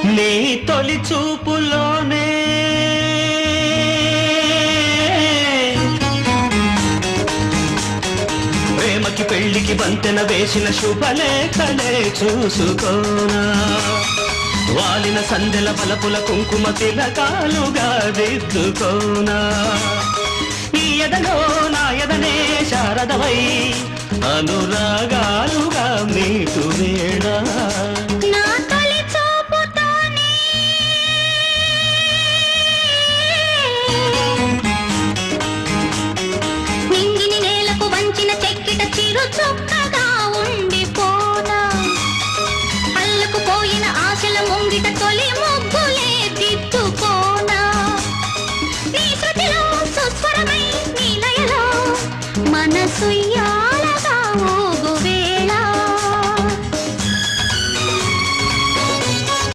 నీ తొలి చూపులోనే ప్రేమకి పెళ్లికి బంతెన వేసిన శుభలేఖలే చూసుకోనా వాలిన సందెల బలపుల కుంకుమ తిలకాలుగా దిద్దుకోనా ఈ ఎదలో నా ఎదనే శారదవై అనురాగాలుగా మీకు వేళ